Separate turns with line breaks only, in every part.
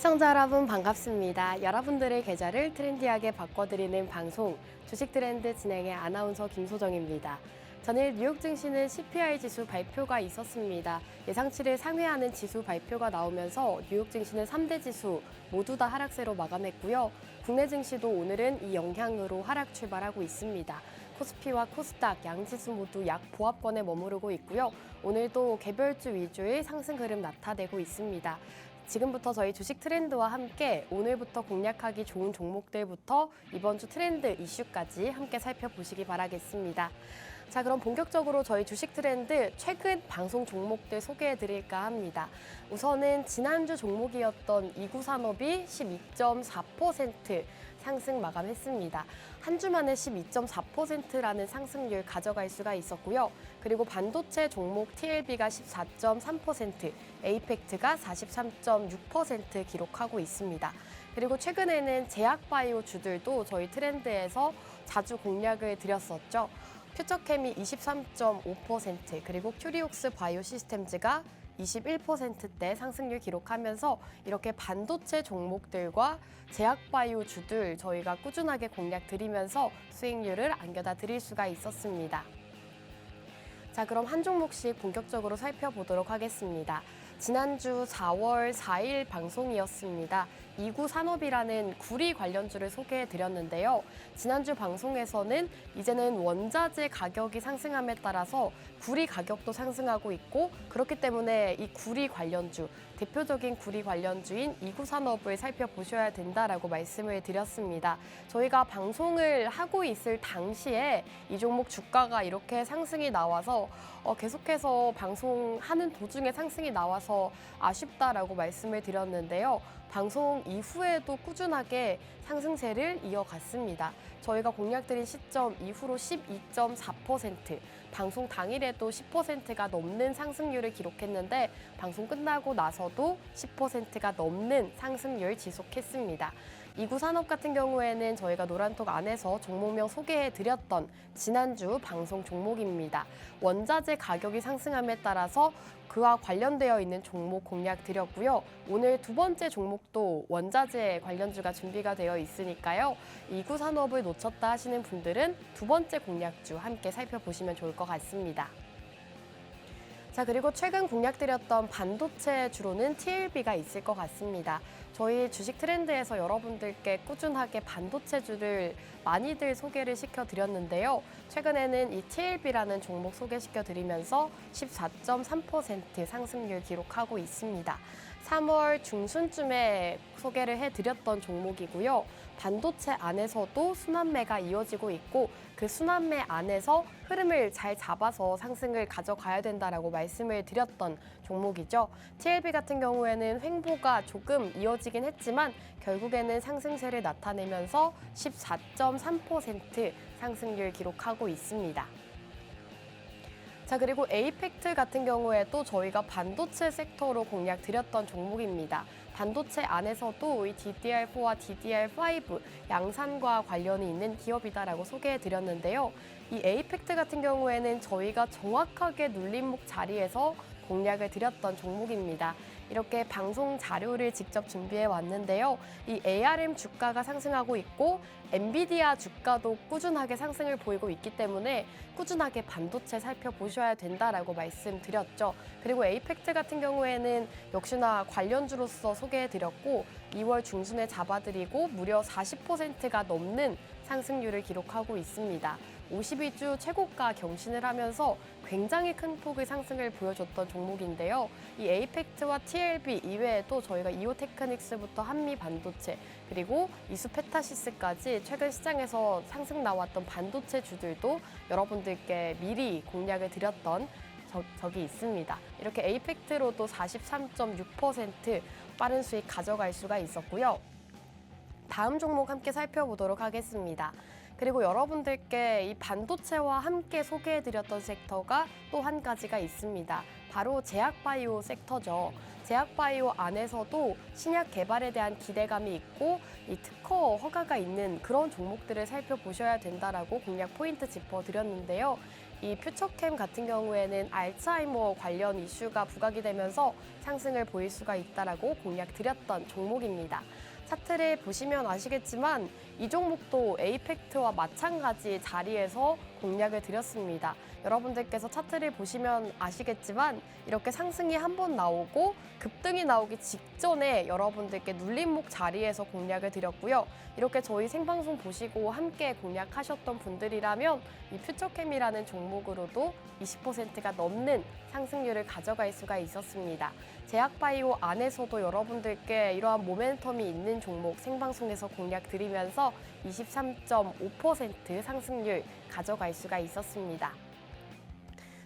시청자 여러분 반갑습니다. 여러분들의 계좌를 트렌디하게 바꿔드리는 방송 주식 트렌드 진행의 아나운서 김소정입니다. 전일 뉴욕 증시는 CPI 지수 발표가 있었습니다. 예상치를 상회하는 지수 발표가 나오면서 뉴욕 증시는 3대 지수 모두 다 하락세로 마감했고요. 국내 증시도 오늘은 이 영향으로 하락 출발하고 있습니다. 코스피와 코스닥 양지수 모두 약 보합권에 머무르고 있고요. 오늘도 개별주 위주의 상승 흐름 나타내고 있습니다. 지금부터 저희 주식 트렌드와 함께 오늘부터 공략하기 좋은 종목들부터 이번 주 트렌드 이슈까지 함께 살펴보시기 바라겠습니다. 자, 그럼 본격적으로 저희 주식 트렌드 최근 방송 종목들 소개해 드릴까 합니다. 우선은 지난주 종목이었던 이구산업이 12.4% 상승 마감했습니다. 한 주 만에 12.4%라는 상승률 가져갈 수가 있었고요. 그리고 반도체 종목 TLB가 14.3%, 에이펙트가 43.6% 기록하고 있습니다. 그리고 최근에는 제약바이오 주들도 저희 트렌드에서 자주 공략을 드렸었죠. 퓨처캠이 23.5%, 그리고 큐리옥스 바이오 시스템즈가 21%대 상승률 기록하면서 이렇게 반도체 종목들과 제약바이오 주들 저희가 꾸준하게 공략 드리면서 수익률을 안겨다 드릴 수가 있었습니다. 자, 그럼 한 종목씩 본격적으로 살펴보도록 하겠습니다. 지난주 4월 4일 방송이었습니다. 이구산업이라는 구리 관련주를 소개해드렸는데요. 지난주 방송에서는 이제는 원자재 가격이 상승함에 따라서 구리 가격도 상승하고 있고 그렇기 때문에 이 구리 관련주, 대표적인 구리 관련주인 이구산업을 살펴보셔야 된다라고 말씀을 드렸습니다. 저희가 방송을 하고 있을 당시에 이 종목 주가가 이렇게 상승이 나와서 계속해서 방송하는 도중에 상승이 나와서 아쉽다라고 말씀을 드렸는데요. 방송 이후에도 꾸준하게 상승세를 이어갔습니다. 저희가 공략드린 시점 이후로 12.4%, 방송 당일에도 10%가 넘는 상승률을 기록했는데 방송 끝나고 나서도 10%가 넘는 상승률 지속했습니다. 이구산업 같은 경우에는 저희가 노란톡 안에서 종목명 소개해드렸던 지난주 방송 종목입니다. 원자재 가격이 상승함에 따라서 그와 관련되어 있는 종목 공략 드렸고요. 오늘 두 번째 종목도 원자재 관련주가 준비가 되어 있으니까요. 이구산업을 놓쳤다 하시는 분들은 두 번째 공략주 함께 살펴보시면 좋을 것 같습니다. 자, 그리고 최근 공략드렸던 반도체 주로는 TLB가 있을 것 같습니다. 저희 주식 트렌드에서 여러분들께 꾸준하게 반도체주를 많이들 소개를 시켜드렸는데요. 최근에는 이 TLB라는 종목 소개시켜드리면서 14.3% 상승률 기록하고 있습니다. 3월 중순쯤에 소개를 해드렸던 종목이고요. 반도체 안에서도 순환매가 이어지고 있고 그 순환매 안에서 흐름을 잘 잡아서 상승을 가져가야 된다라고 말씀을 드렸던 종목이죠. TLB 같은 경우에는 횡보가 조금 이어지긴 했지만 결국에는 상승세를 나타내면서 14.3% 상승률 기록하고 있습니다. 자, 그리고 에이펙트 같은 경우에도 저희가 반도체 섹터로 공략 드렸던 종목입니다. 반도체 안에서도 이 DDR4와 DDR5 양산과 관련이 있는 기업이다라고 소개해드렸는데요. 이 에이펙트 같은 경우에는 저희가 정확하게 눌림목 자리에서 공략을 드렸던 종목입니다. 이렇게 방송 자료를 직접 준비해 왔는데요. 이 ARM 주가가 상승하고 있고 엔비디아 주가도 꾸준하게 상승을 보이고 있기 때문에 꾸준하게 반도체 살펴보셔야 된다라고 말씀드렸죠. 그리고 에이펙트 같은 경우에는 역시나 관련주로서 소개해드렸고 2월 중순에 잡아드리고 무려 40%가 넘는 상승률을 기록하고 있습니다. 52주 최고가 경신을 하면서 굉장히 큰 폭의 상승을 보여줬던 종목인데요. 이 에이펙트와 TLB 이외에도 저희가 이오테크닉스부터 한미반도체 그리고 이수페타시스까지 최근 시장에서 상승 나왔던 반도체 주들도 여러분들께 미리 공략을 드렸던 적이 있습니다. 이렇게 에이펙트로도 43.6% 빠른 수익 가져갈 수가 있었고요. 다음 종목 함께 살펴보도록 하겠습니다. 그리고 여러분들께 이 반도체와 함께 소개해드렸던 섹터가 또 한 가지가 있습니다. 바로 제약바이오 섹터죠. 제약바이오 안에서도 신약 개발에 대한 기대감이 있고 이 특허 허가가 있는 그런 종목들을 살펴보셔야 된다라고 공략 포인트 짚어드렸는데요. 이 퓨처캠 같은 경우에는 알츠하이머 관련 이슈가 부각이 되면서 상승을 보일 수가 있다라고 공략 드렸던 종목입니다. 차트를 보시면 아시겠지만 이 종목도 에이펙트와 마찬가지 자리에서 공략을 드렸습니다. 여러분들께서 차트를 보시면 아시겠지만 이렇게 상승이 한 번 나오고 급등이 나오기 직전에 여러분들께 눌림목 자리에서 공략을 드렸고요. 이렇게 저희 생방송 보시고 함께 공략하셨던 분들이라면 이 퓨처캠이라는 종목으로도 20%가 넘는 상승률을 가져갈 수가 있었습니다. 제약바이오 안에서도 여러분들께 이러한 모멘텀이 있는 종목 생방송에서 공략 드리면서 23.5% 상승률 가져갈 수가 있었습니다.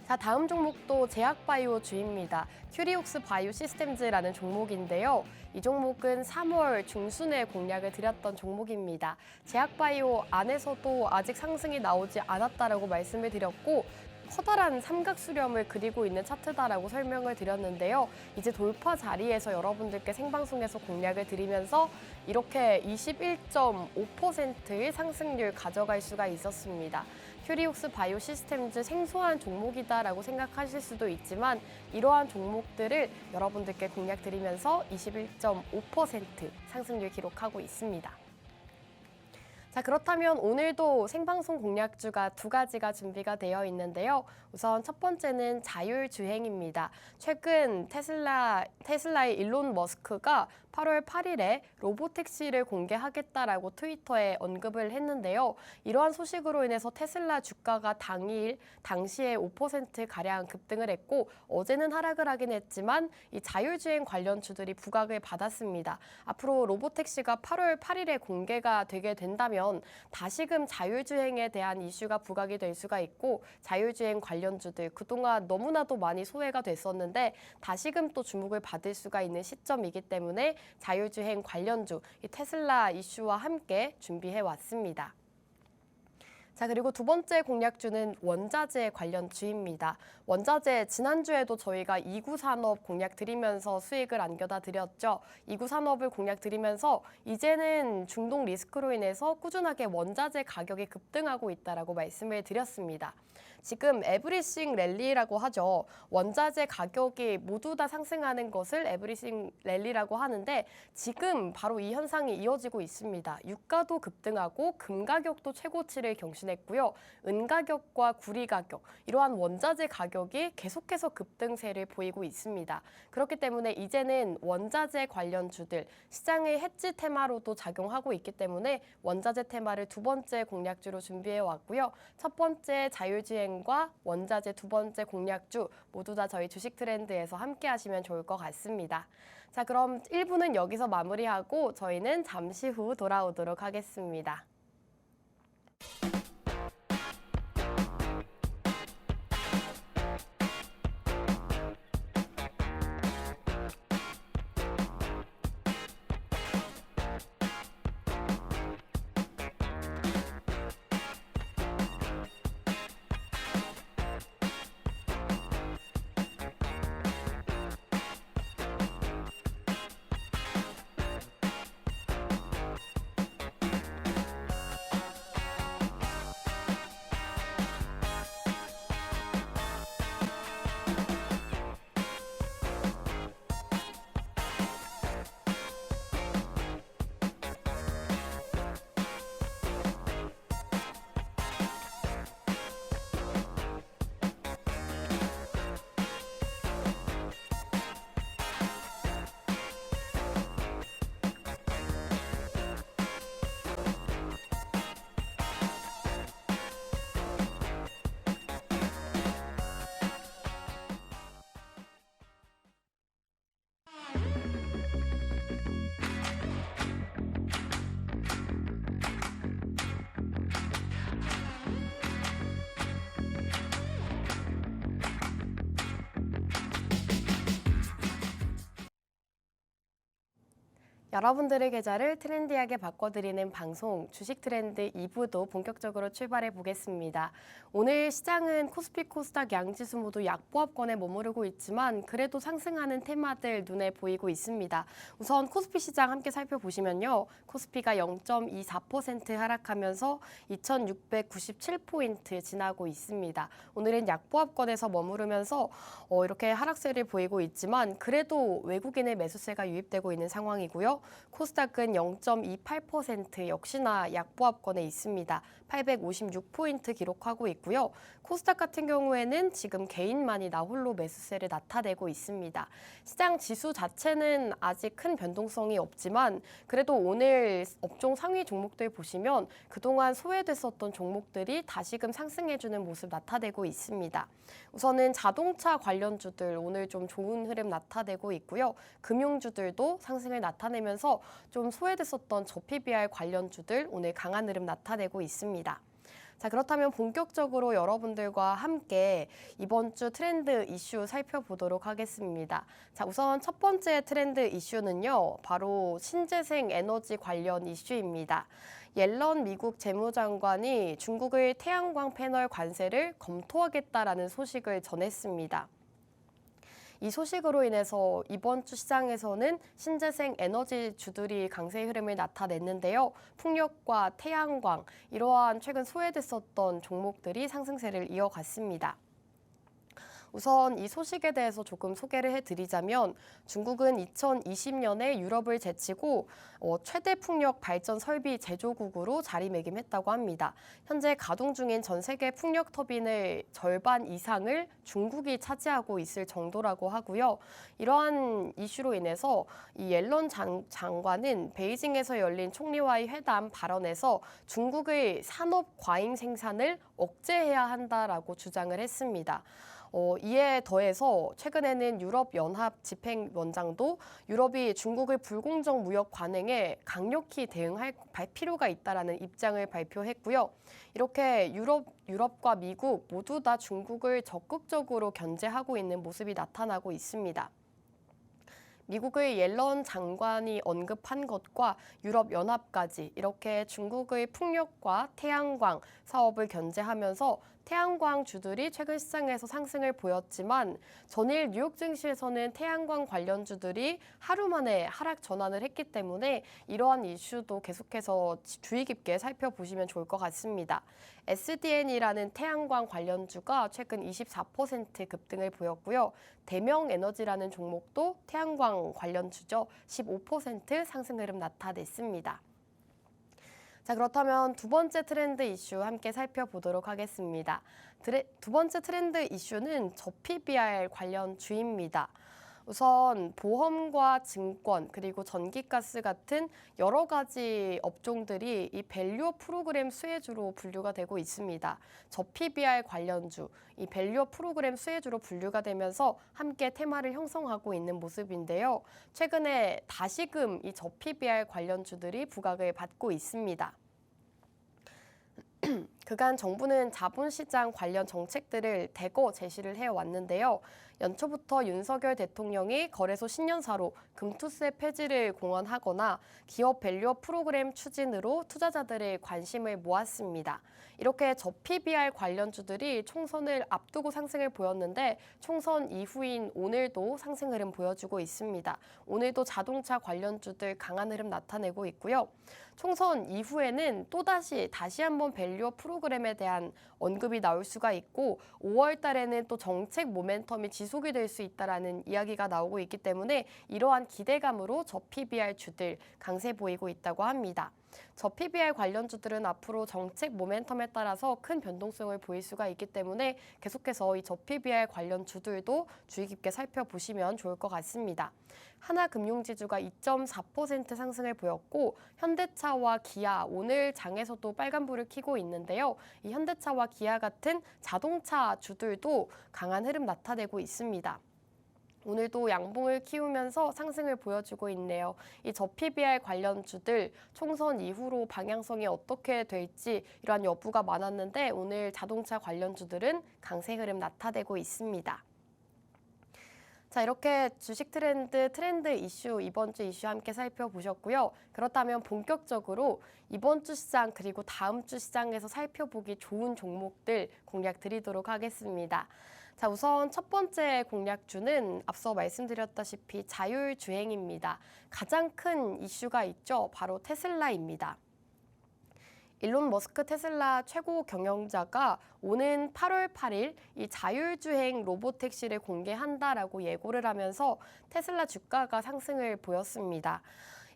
자, 다음 종목도 제약바이오 주입니다. 큐리옥스 바이오 시스템즈라는 종목인데요. 이 종목은 3월 중순에 공략을 드렸던 종목입니다. 제약바이오 안에서도 아직 상승이 나오지 않았다라고 말씀을 드렸고 커다란 삼각수렴을 그리고 있는 차트다라고 설명을 드렸는데요. 이제 돌파 자리에서 여러분들께 생방송에서 공략을 드리면서 이렇게 21.5%의 상승률 가져갈 수가 있었습니다. 큐리옥스 바이오 시스템즈 생소한 종목이다라고 생각하실 수도 있지만 이러한 종목들을 여러분들께 공략 드리면서 21.5% 상승률 기록하고 있습니다. 자, 그렇다면 오늘도 생방송 공략주가 두 가지가 준비가 되어 있는데요. 우선 첫 번째는 자율주행입니다. 최근 테슬라의 일론 머스크가 8월 8일에 로보택시를 공개하겠다라고 트위터에 언급을 했는데요. 이러한 소식으로 인해서 테슬라 주가가 당시에 5%가량 급등을 했고 어제는 하락을 하긴 했지만 이 자율주행 관련주들이 부각을 받았습니다. 앞으로 로보택시가 8월 8일에 공개가 되게 된다면 다시금 자율주행에 대한 이슈가 부각이 될 수가 있고 자율주행 관련주들 그동안 너무나도 많이 소외가 됐었는데 다시금 또 주목을 받을 수가 있는 시점이기 때문에 자율주행 관련주, 이 테슬라 이슈와 함께 준비해 왔습니다. 자, 그리고 두 번째 공략주는 원자재 관련 주입니다. 원자재 지난주에도 저희가 2구 산업 공략 드리면서 수익을 안겨다 드렸죠. 2구 산업을 공략 드리면서 이제는 중동 리스크로 인해서 꾸준하게 원자재 가격이 급등하고 있다라고 말씀을 드렸습니다. 지금 에브리싱 랠리라고 하죠. 원자재 가격이 모두 다 상승하는 것을 에브리싱 랠리라고 하는데 지금 바로 이 현상이 이어지고 있습니다. 유가도 급등하고 금 가격도 최고치를 경신했고요. 은 가격과 구리 가격, 이러한 원자재 가격이 계속해서 급등세를 보이고 있습니다. 그렇기 때문에 이제는 원자재 관련주들, 시장의 해지 테마로도 작용하고 있기 때문에 원자재 테마를 두 번째 공략주로 준비해 왔고요. 첫 번째 자율주행과 원자재 두 번째 공략주 모두 다 저희 주식 트렌드에서 함께 하시면 좋을 것 같습니다. 자, 그럼 1부는 여기서 마무리하고 저희는 잠시 후 돌아오도록 하겠습니다. 여러분들의 계좌를 트렌디하게 바꿔드리는 방송 주식 트렌드 2부도 본격적으로 출발해 보겠습니다. 오늘 시장은 코스피 코스닥 양지수 모두 약보합권에 머무르고 있지만 그래도 상승하는 테마들 눈에 보이고 있습니다. 우선 코스피 시장 함께 살펴보시면요. 코스피가 0.24% 하락하면서 2697포인트 지나고 있습니다. 오늘은 약보합권에서 머무르면서 이렇게 하락세를 보이고 있지만 그래도 외국인의 매수세가 유입되고 있는 상황이고요. 코스닥은 0.28% 역시나 약보합권에 있습니다. 856포인트 기록하고 있고요. 코스닥 같은 경우에는 지금 개인만이 나홀로 매수세를 나타내고 있습니다. 시장 지수 자체는 아직 큰 변동성이 없지만 그래도 오늘 업종 상위 종목들 보시면 그동안 소외됐었던 종목들이 다시금 상승해주는 모습 나타내고 있습니다. 우선은 자동차 관련주들 오늘 좀 좋은 흐름 나타내고 있고요. 금융주들도 상승을 나타내면서 좀 소외됐었던 저PBR 관련주들 오늘 강한 흐름 나타내고 있습니다. 자, 그렇다면 본격적으로 여러분들과 함께 이번 주 트렌드 이슈 살펴보도록 하겠습니다. 자, 우선 첫 번째 트렌드 이슈는요, 바로 신재생 에너지 관련 이슈입니다. 옐런 미국 재무장관이 중국의 태양광 패널 관세를 검토하겠다라는 소식을 전했습니다. 이 소식으로 인해서 이번 주 시장에서는 신재생 에너지 주들이 강세 흐름을 나타냈는데요. 풍력과 태양광, 이러한 최근 소외됐었던 종목들이 상승세를 이어갔습니다. 우선 이 소식에 대해서 조금 소개를 해드리자면 중국은 2020년에 유럽을 제치고 최대 풍력 발전 설비 제조국으로 자리매김했다고 합니다. 현재 가동 중인 전 세계 풍력 터빈의 절반 이상을 중국이 차지하고 있을 정도라고 하고요. 이러한 이슈로 인해서 이 옐런 장관은 베이징에서 열린 총리와의 회담 발언에서 중국의 산업 과잉 생산을 억제해야 한다라고 주장을 했습니다. 이에 더해서 최근에는 유럽연합 집행원장도 유럽이 중국의 불공정 무역 관행에 강력히 대응할 필요가 있다라는 입장을 발표했고요. 이렇게 유럽과 미국 모두 다 중국을 적극적으로 견제하고 있는 모습이 나타나고 있습니다. 미국의 옐런 장관이 언급한 것과 유럽연합까지 이렇게 중국의 풍력과 태양광 사업을 견제하면서 태양광 주들이 최근 시장에서 상승을 보였지만 전일 뉴욕 증시에서는 태양광 관련주들이 하루 만에 하락 전환을 했기 때문에 이러한 이슈도 계속해서 주의 깊게 살펴보시면 좋을 것 같습니다. SDN이라는 태양광 관련주가 최근 24% 급등을 보였고요. 대명에너지라는 종목도 태양광 관련주죠. 15% 상승 흐름 나타냈습니다. 자, 그렇다면 두 번째 트렌드 이슈 함께 살펴보도록 하겠습니다. 두 번째 트렌드 이슈는 저PBR 관련주입니다. 우선 보험과 증권 그리고 전기가스 같은 여러 가지 업종들이 이 밸류어 프로그램 수혜주로 분류가 되고 있습니다. 저PBR 관련주, 이 밸류어 프로그램 수혜주로 분류가 되면서 함께 테마를 형성하고 있는 모습인데요. 최근에 다시금 이 저PBR 관련주들이 부각을 받고 있습니다. 그간 정부는 자본시장 관련 정책들을 대거 제시를 해왔는데요. 연초부터 윤석열 대통령이 거래소 신년사로 금투세 폐지를 공언하거나 기업 밸류업 프로그램 추진으로 투자자들의 관심을 모았습니다. 이렇게 저PBR 관련주들이 총선을 앞두고 상승을 보였는데 총선 이후인 오늘도 상승 흐름 보여주고 있습니다. 오늘도 자동차 관련주들 강한 흐름 나타내고 있고요. 총선 이후에는 다시 한번 밸류업 프로그램에 대한 언급이 나올 수가 있고 5월 달에는 또 정책 모멘텀이 지속이 될 수 있다라는 이야기가 나오고 있기 때문에 이러한 기대감으로 저PBR 주들 강세 보이고 있다고 합니다. 저PBR 관련주들은 앞으로 정책 모멘텀에 따라서 큰 변동성을 보일 수가 있기 때문에 계속해서 이 저PBR 관련주들도 주의 깊게 살펴보시면 좋을 것 같습니다. 하나금융지주가 2.4% 상승을 보였고 현대차와 기아 오늘 장에서도 빨간불을 켜고 있는데요. 이 현대차와 기아 같은 자동차 주들도 강한 흐름 나타내고 있습니다. 오늘도 양봉을 키우면서 상승을 보여주고 있네요. 이 저PBR 관련주들 총선 이후로 방향성이 어떻게 될지 이러한 여부가 많았는데 오늘 자동차 관련주들은 강세 흐름 나타내고 있습니다. 자, 이렇게 주식 트렌드 이슈, 이번 주 이슈 함께 살펴보셨고요. 그렇다면 본격적으로 이번 주 시장 그리고 다음 주 시장에서 살펴보기 좋은 종목들 공략 드리도록 하겠습니다. 자, 우선 첫 번째 공략주는 앞서 말씀드렸다시피 자율주행입니다. 가장 큰 이슈가 있죠. 바로 테슬라입니다. 일론 머스크 테슬라 최고 경영자가 오는 8월 8일 이 자율주행 로보택시를 공개한다라고 예고를 하면서 테슬라 주가가 상승을 보였습니다.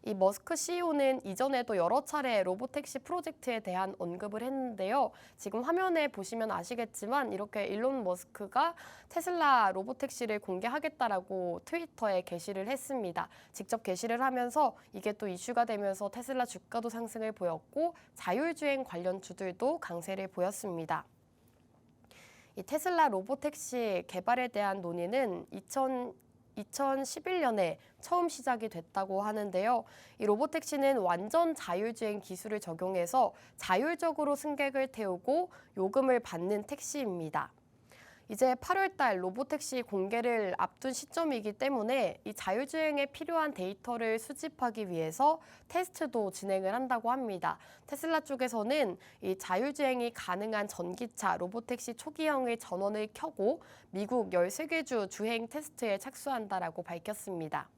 이 머스크 CEO는 이전에도 여러 차례 로보택시 프로젝트에 대한 언급을 했는데요. 지금 화면에 보시면 아시겠지만 이렇게 일론 머스크가 테슬라 로보택시를 공개하겠다라고 트위터에 게시를 했습니다. 직접 게시를 하면서 이게 또 이슈가 되면서 테슬라 주가도 상승을 보였고 자율주행 관련 주들도 강세를 보였습니다. 이 테슬라 로보택시 개발에 대한 논의는 2011년에 처음 시작이 됐다고 하는데요. 이 로보택시는 완전 자율주행 기술을 적용해서 자율적으로 승객을 태우고 요금을 받는 택시입니다. 이제 8월 달 로보택시 공개를 앞둔 시점이기 때문에 이 자율주행에 필요한 데이터를 수집하기 위해서 테스트도 진행을 한다고 합니다. 테슬라 쪽에서는 이 자율주행이 가능한 전기차 로보택시 초기형의 전원을 켜고 미국 13개 주 주행 테스트에 착수한다라고 밝혔습니다.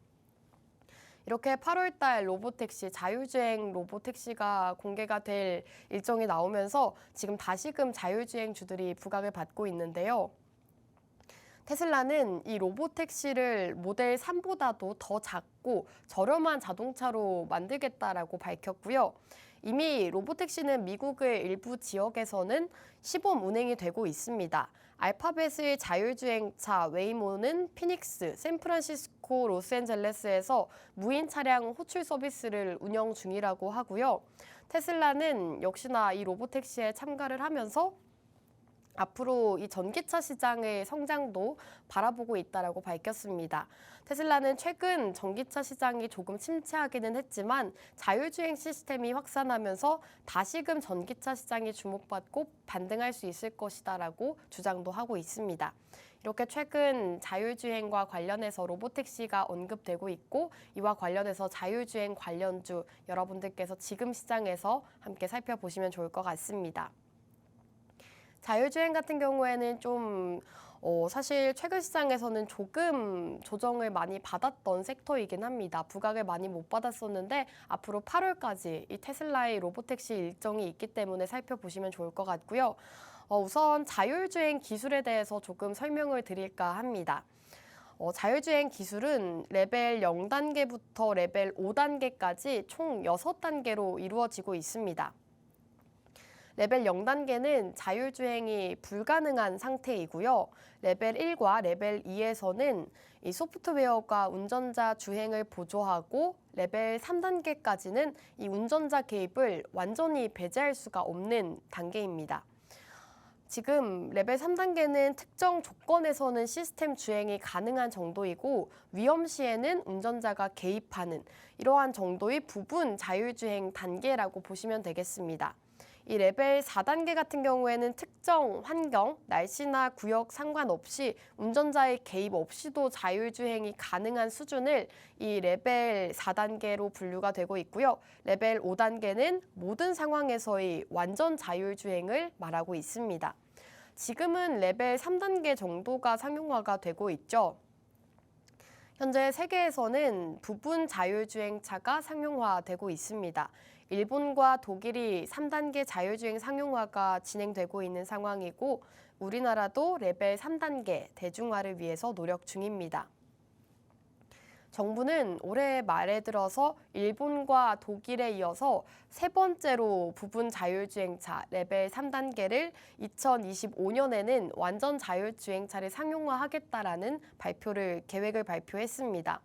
이렇게 8월 달 로보택시, 자율주행 로보택시가 공개가 될 일정이 나오면서 지금 다시금 자율주행주들이 부각을 받고 있는데요. 테슬라는 이 로보택시를 모델 3보다도 더 작고 저렴한 자동차로 만들겠다라고 밝혔고요. 이미 로보택시는 미국의 일부 지역에서는 시범 운행이 되고 있습니다. 알파벳의 자율주행차 웨이모는 피닉스, 샌프란시스코, 로스앤젤레스에서 무인 차량 호출 서비스를 운영 중이라고 하고요. 테슬라는 역시나 이 로보택시에 참가를 하면서 앞으로 이 전기차 시장의 성장도 바라보고 있다라고 밝혔습니다. 테슬라는 최근 전기차 시장이 조금 침체하기는 했지만 자율주행 시스템이 확산하면서 다시금 전기차 시장이 주목받고 반등할 수 있을 것이다라고 주장도 하고 있습니다. 이렇게 최근 자율주행과 관련해서 로보택시가 언급되고 있고 이와 관련해서 자율주행 관련주 여러분들께서 지금 시장에서 함께 살펴보시면 좋을 것 같습니다. 자율주행 같은 경우에는 좀 사실 최근 시장에서는 조금 조정을 많이 받았던 섹터이긴 합니다. 부각을 많이 못 받았었는데 앞으로 8월까지 이 테슬라의 로보택시 일정이 있기 때문에 살펴보시면 좋을 것 같고요. 우선 자율주행 기술에 대해서 조금 설명을 드릴까 합니다. 자율주행 기술은 레벨 0단계부터 레벨 5단계까지 총 6단계로 이루어지고 있습니다. 레벨 0단계는 자율주행이 불가능한 상태이고요. 레벨 1과 레벨 2에서는 이 소프트웨어가 운전자 주행을 보조하고 레벨 3단계까지는 이 운전자 개입을 완전히 배제할 수가 없는 단계입니다. 지금 레벨 3단계는 특정 조건에서는 시스템 주행이 가능한 정도이고 위험 시에는 운전자가 개입하는 이러한 정도의 부분 자율주행 단계라고 보시면 되겠습니다. 이 레벨 4단계 같은 경우에는 특정 환경, 날씨나 구역 상관없이 운전자의 개입 없이도 자율주행이 가능한 수준을 이 레벨 4단계로 분류가 되고 있고요. 레벨 5단계는 모든 상황에서의 완전 자율주행을 말하고 있습니다. 지금은 레벨 3단계 정도가 상용화가 되고 있죠. 현재 세계에서는 부분 자율주행차가 상용화되고 있습니다. 일본과 독일이 3단계 자율주행 상용화가 진행되고 있는 상황이고 우리나라도 레벨 3단계 대중화를 위해서 노력 중입니다. 정부는 올해 말에 들어서 일본과 독일에 이어서 세 번째로 부분 자율주행차 레벨 3단계를 2025년에는 완전 자율주행차를 상용화하겠다라는 계획을 발표했습니다.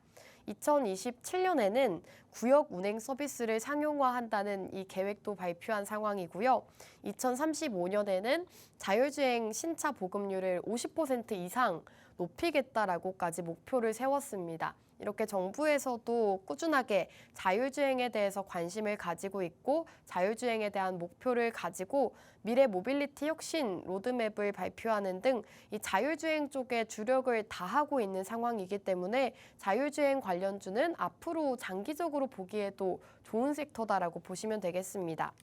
2027년에는 구역 운행 서비스를 상용화한다는 이 계획도 발표한 상황이고요. 2035년에는 자율주행 신차 보급률을 50% 이상 높이겠다라고까지 목표를 세웠습니다. 이렇게 정부에서도 꾸준하게 자율주행에 대해서 관심을 가지고 있고 자율주행에 대한 목표를 가지고 미래 모빌리티 혁신 로드맵을 발표하는 등 이 자율주행 쪽에 주력을 다하고 있는 상황이기 때문에 자율주행 관련주는 앞으로 장기적으로 보기에도 좋은 섹터다라고 보시면 되겠습니다.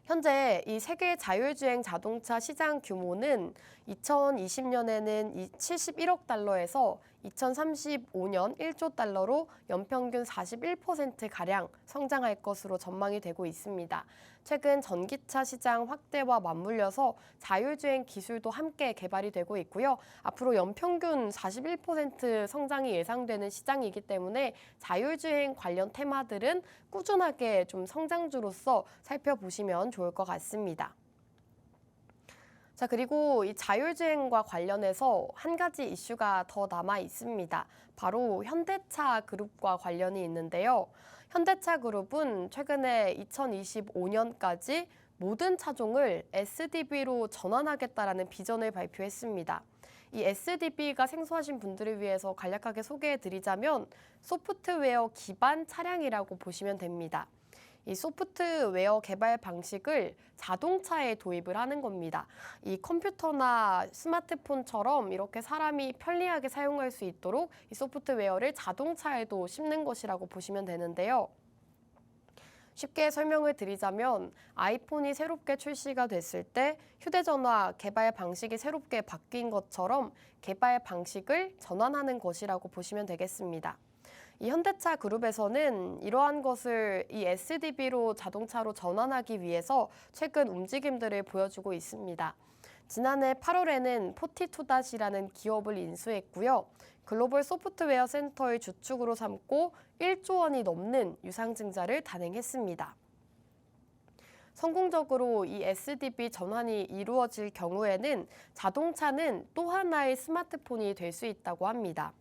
현재 이 세계 자율주행 자동차 시장 규모는 2020년에는 71억 달러에서 2035년 1조 달러로 연평균 41%가량 성장할 것으로 전망이 되고 있습니다. 최근 전기차 시장 확대와 맞물려서 자율주행 기술도 함께 개발이 되고 있고요. 앞으로 연평균 41% 성장이 예상되는 시장이기 때문에 자율주행 관련 테마들은 꾸준하게 좀 성장주로서 살펴보시면 좋을 것 같습니다. 자, 그리고 이 자율주행과 관련해서 한 가지 이슈가 더 남아 있습니다. 바로 현대차 그룹과 관련이 있는데요. 현대차 그룹은 최근에 2025년까지 모든 차종을 SDV로 전환하겠다라는 비전을 발표했습니다. 이 SDV가 생소하신 분들을 위해서 간략하게 소개해 드리자면 소프트웨어 기반 차량이라고 보시면 됩니다. 이 소프트웨어 개발 방식을 자동차에 도입을 하는 겁니다. 이 컴퓨터나 스마트폰처럼 이렇게 사람이 편리하게 사용할 수 있도록 이 소프트웨어를 자동차에도 심는 것이라고 보시면 되는데요. 쉽게 설명을 드리자면 아이폰이 새롭게 출시가 됐을 때 휴대전화 개발 방식이 새롭게 바뀐 것처럼 개발 방식을 전환하는 것이라고 보시면 되겠습니다. 이 현대차 그룹에서는 이러한 것을 이 SDV로 자동차로 전환하기 위해서 최근 움직임들을 보여주고 있습니다. 지난해 8월에는 포티투닷이라는 기업을 인수했고요. 글로벌 소프트웨어 센터의 주축으로 삼고 1조 원이 넘는 유상증자를 단행했습니다. 성공적으로 이 SDV 전환이 이루어질 경우에는 자동차는 또 하나의 스마트폰이 될 수 있다고 합니다.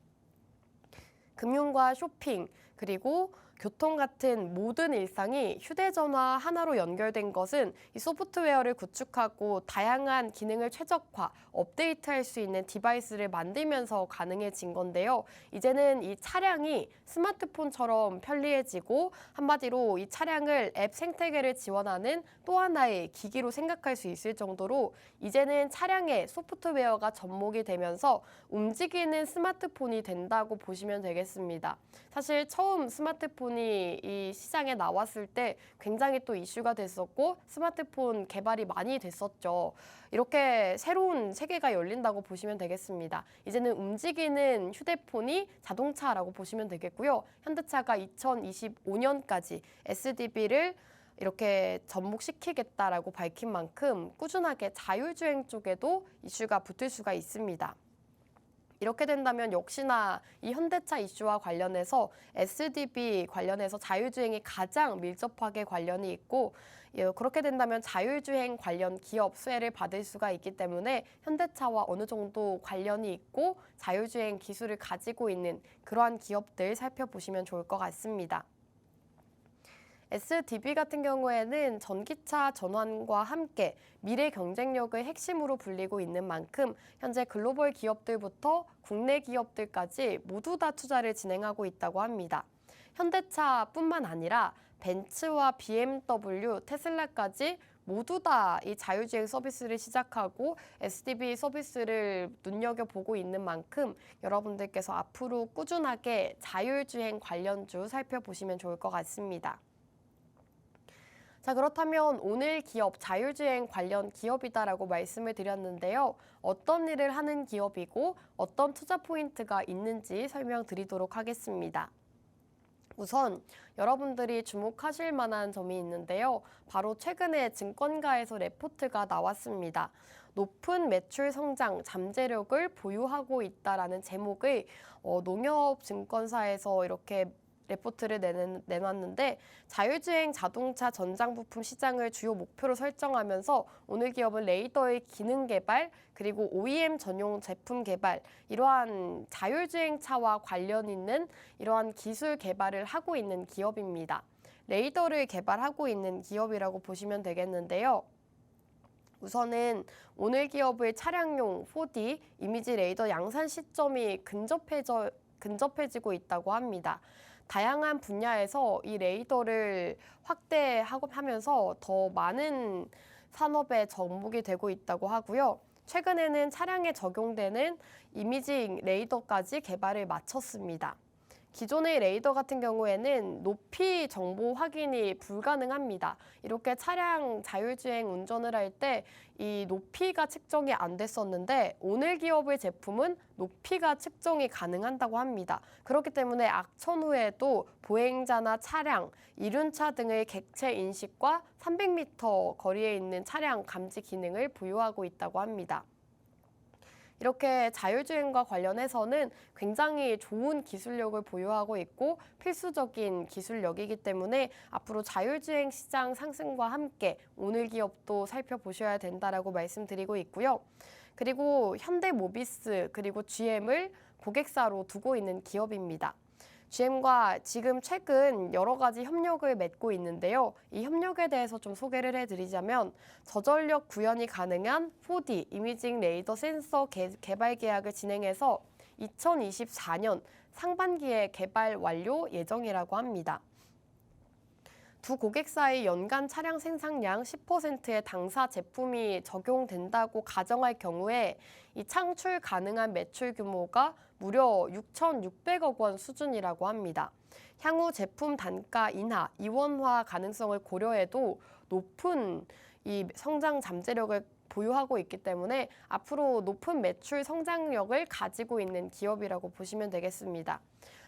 금융과 쇼핑, 그리고 교통 같은 모든 일상이 휴대전화 하나로 연결된 것은 이 소프트웨어를 구축하고 다양한 기능을 최적화, 업데이트할 수 있는 디바이스를 만들면서 가능해진 건데요. 이제는 이 차량이 스마트폰처럼 편리해지고 한마디로 이 차량을 앱 생태계를 지원하는 또 하나의 기기로 생각할 수 있을 정도로 이제는 차량에 소프트웨어가 접목이 되면서 움직이는 스마트폰이 된다고 보시면 되겠습니다. 사실 처음 스마트폰이 이 시장에 나왔을 때 굉장히 또 이슈가 됐었고 스마트폰 개발이 많이 됐었죠. 이렇게 새로운 세계가 열린다고 보시면 되겠습니다. 이제는 움직이는 휴대폰이 자동차라고 보시면 되겠고요. 현대차가 2025년까지 SDV를 이렇게 접목시키겠다라고 밝힌 만큼 꾸준하게 자율주행 쪽에도 이슈가 붙을 수가 있습니다. 이렇게 된다면 역시나 이 현대차 이슈와 관련해서 SDV 관련해서 자율주행이 가장 밀접하게 관련이 있고 그렇게 된다면 자율주행 관련 기업 수혜를 받을 수가 있기 때문에 현대차와 어느 정도 관련이 있고 자율주행 기술을 가지고 있는 그러한 기업들 살펴보시면 좋을 것 같습니다. SDV 같은 경우에는 전기차 전환과 함께 미래 경쟁력의 핵심으로 불리고 있는 만큼 현재 글로벌 기업들부터 국내 기업들까지 모두 다 투자를 진행하고 있다고 합니다. 현대차뿐만 아니라 벤츠와 BMW, 테슬라까지 모두 다 이 자율주행 서비스를 시작하고 SDV 서비스를 눈여겨보고 있는 만큼 여러분들께서 앞으로 꾸준하게 자율주행 관련주 살펴보시면 좋을 것 같습니다. 자, 그렇다면 오늘 기업 자율주행 관련 기업이다라고 말씀을 드렸는데요. 어떤 일을 하는 기업이고 어떤 투자 포인트가 있는지 설명드리도록 하겠습니다. 우선 여러분들이 주목하실 만한 점이 있는데요. 바로 최근에 증권가에서 레포트가 나왔습니다. 높은 매출 성장 잠재력을 보유하고 있다라는 제목의 농협증권사에서 이렇게 레포트를 내놨는데 자율주행 자동차 전장 부품 시장을 주요 목표로 설정하면서 오늘 기업은 레이더의 기능 개발 그리고 OEM 전용 제품 개발 이러한 자율주행차와 관련 있는 이러한 기술 개발을 하고 있는 기업입니다. 레이더를 개발하고 있는 기업이라고 보시면 되겠는데요. 우선은 오늘 기업의 차량용 4D 이미지 레이더 양산 시점이 근접해지고 있다고 합니다. 다양한 분야에서 이 레이더를 확대하면서 더 많은 산업에 접목이 되고 있다고 하고요. 최근에는 차량에 적용되는 이미징 레이더까지 개발을 마쳤습니다. 기존의 레이더 같은 경우에는 높이 정보 확인이 불가능합니다. 이렇게 차량 자율주행 운전을 할 때 이 높이가 측정이 안 됐었는데 오늘 기업의 제품은 높이가 측정이 가능하다고 합니다. 그렇기 때문에 악천 후에도 보행자나 차량, 이륜차 등의 객체 인식과 300m 거리에 있는 차량 감지 기능을 부여하고 있다고 합니다. 이렇게 자율주행과 관련해서는 굉장히 좋은 기술력을 보유하고 있고 필수적인 기술력이기 때문에 앞으로 자율주행 시장 상승과 함께 오늘 기업도 살펴보셔야 된다라고 말씀드리고 있고요. 그리고 현대모비스 그리고 GM을 고객사로 두고 있는 기업입니다. GM과 지금 최근 여러 가지 협력을 맺고 있는데요. 이 협력에 대해서 좀 소개를 해드리자면 저전력 구현이 가능한 4D 이미징 레이더 센서 개발 계약을 진행해서 2024년 상반기에 개발 완료 예정이라고 합니다. 두 고객사의 연간 차량 생산량 10%의 당사 제품이 적용된다고 가정할 경우에 이 창출 가능한 매출 규모가 무려 6,600억 원 수준이라고 합니다. 향후 제품 단가 인하, 이원화 가능성을 고려해도 높은 이 성장 잠재력을 보유하고 있기 때문에 앞으로 높은 매출 성장력을 가지고 있는 기업이라고 보시면 되겠습니다.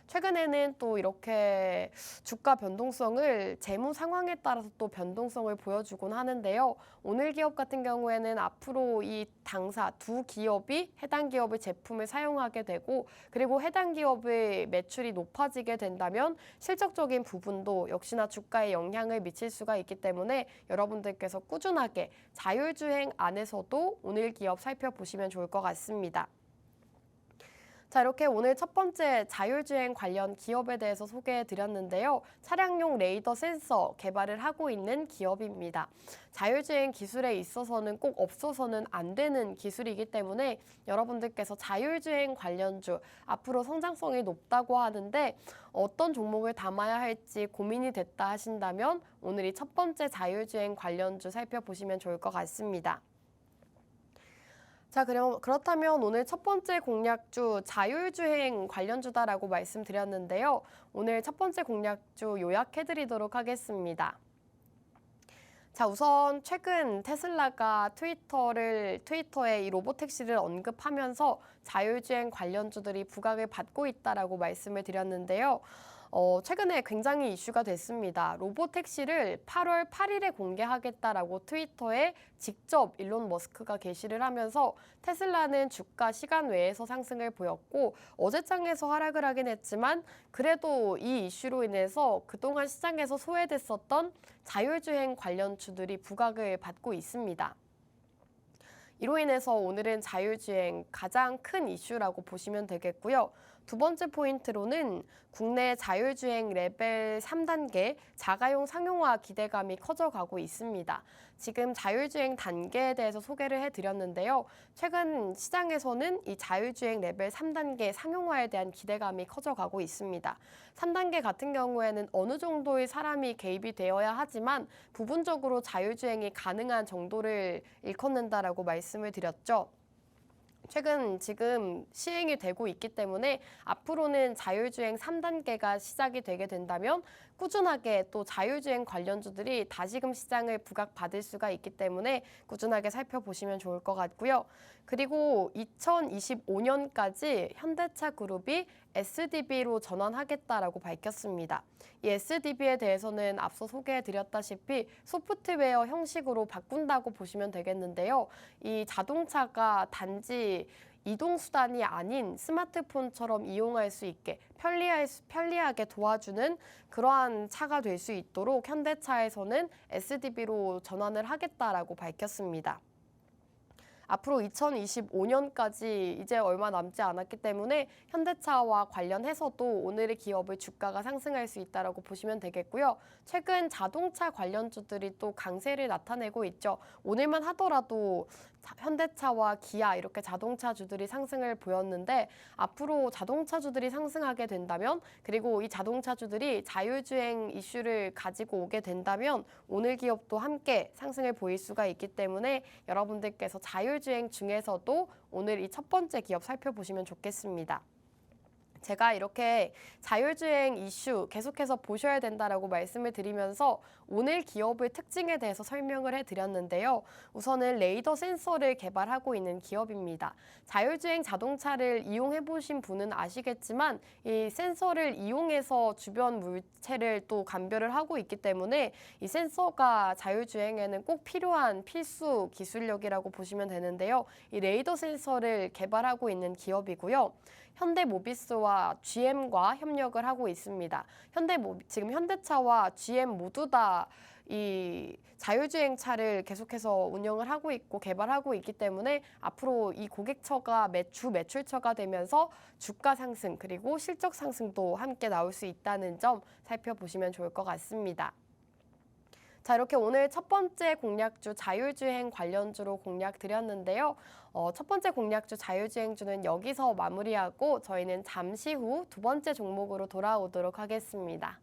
최근에는 또 이렇게 주가 변동성을 재무 상황에 따라서 또 변동성을 보여주곤 하는데요. 오늘 기업 같은 경우에는 앞으로 이 당사 두 기업이 해당 기업의 제품을 사용하게 되고 그리고 해당 기업의 매출이 높아지게 된다면 실적적인 부분도 역시나 주가에 영향을 미칠 수가 있기 때문에 여러분들께서 꾸준하게 자율주행 안에서도 오늘 기업 살펴보시면 좋을 것 같습니다. 자, 이렇게 오늘 첫 번째 자율주행 관련 기업에 대해서 소개해 드렸는데요. 차량용 레이더 센서 개발을 하고 있는 기업입니다. 자율주행 기술에 있어서는 꼭 없어서는 안 되는 기술이기 때문에 여러분들께서 자율주행 관련주 앞으로 성장성이 높다고 하는데 어떤 종목을 담아야 할지 고민이 됐다 하신다면 오늘 이 첫 번째 자율주행 관련주 살펴보시면 좋을 것 같습니다. 자, 그렇다면 오늘 첫 번째 공략주 자율주행 관련주다라고 말씀드렸는데요. 오늘 첫 번째 공략주 요약해드리도록 하겠습니다. 자, 우선 최근 테슬라가 트위터에 이 로보택시를 언급하면서 자율주행 관련주들이 부각을 받고 있다라고 말씀을 드렸는데요. 최근에 굉장히 이슈가 됐습니다. 로보택시를 8월 8일에 공개하겠다라고 트위터에 직접 일론 머스크가 게시를 하면서 테슬라는 주가 시간 외에서 상승을 보였고 어제장에서 하락을 하긴 했지만 그래도 이 이슈로 인해서 그동안 시장에서 소외됐었던 자율주행 관련주들이 부각을 받고 있습니다. 이로 인해서 오늘은 자율주행 가장 큰 이슈라고 보시면 되겠고요. 두 번째 포인트로는 국내 자율주행 레벨 3단계 자가용 상용화 기대감이 커져가고 있습니다. 지금 자율주행 단계에 대해서 소개를 해드렸는데요. 최근 시장에서는 이 자율주행 레벨 3단계 상용화에 대한 기대감이 커져가고 있습니다. 3단계 같은 경우에는 어느 정도의 사람이 개입이 되어야 하지만 부분적으로 자율주행이 가능한 정도를 일컫는다라고 말씀을 드렸죠. 최근 지금 시행이 되고 있기 때문에 앞으로는 자율주행 3단계가 시작이 되게 된다면 꾸준하게 또 자율주행 관련주들이 다시금 시장을 부각받을 수가 있기 때문에 꾸준하게 살펴보시면 좋을 것 같고요. 그리고 2025년까지 현대차 그룹이 SDB로 전환하겠다라고 밝혔습니다. 이 SDB에 대해서는 앞서 소개해드렸다시피 소프트웨어 형식으로 바꾼다고 보시면 되겠는데요. 이 자동차가 단지 이동수단이 아닌 스마트폰처럼 이용할 수 있게 편리하게 도와주는 그러한 차가 될 수 있도록 현대차에서는 SDB로 전환을 하겠다라고 밝혔습니다. 앞으로 2025년까지 이제 얼마 남지 않았기 때문에 현대차와 관련해서도 오늘의 기업의 주가가 상승할 수 있다고 보시면 되겠고요. 최근 자동차 관련주들이 또 강세를 나타내고 있죠. 오늘만 하더라도 현대차와 기아 이렇게 자동차주들이 상승을 보였는데 앞으로 자동차주들이 상승하게 된다면 그리고 이 자동차주들이 자율주행 이슈를 가지고 오게 된다면 오늘 기업도 함께 상승을 보일 수가 있기 때문에 여러분들께서 자율주행 중에서도 오늘 이 첫 번째 기업 살펴보시면 좋겠습니다. 제가 이렇게 자율주행 이슈 계속해서 보셔야 된다라고 말씀을 드리면서 오늘 기업의 특징에 대해서 설명을 해드렸는데요. 우선은 레이더 센서를 개발하고 있는 기업입니다. 자율주행 자동차를 이용해 보신 분은 아시겠지만 이 센서를 이용해서 주변 물체를 또 감별을 하고 있기 때문에 이 센서가 자율주행에는 꼭 필요한 필수 기술력이라고 보시면 되는데요. 이 레이더 센서를 개발하고 있는 기업이고요. 현대모비스와 GM과 협력을 하고 있습니다. 지금 현대차와 GM 모두 다 이 자율주행 차를 계속해서 운영을 하고 있고 개발하고 있기 때문에 앞으로 이 고객처가 주 매출처가 되면서 주가 상승 그리고 실적 상승도 함께 나올 수 있다는 점 살펴보시면 좋을 것 같습니다. 자, 이렇게 오늘 첫 번째 공략주 자율주행 관련주로 공략 드렸는데요. 첫 번째 공략주 자율주행주는 여기서 마무리하고 저희는 잠시 후 두 번째 종목으로 돌아오도록 하겠습니다.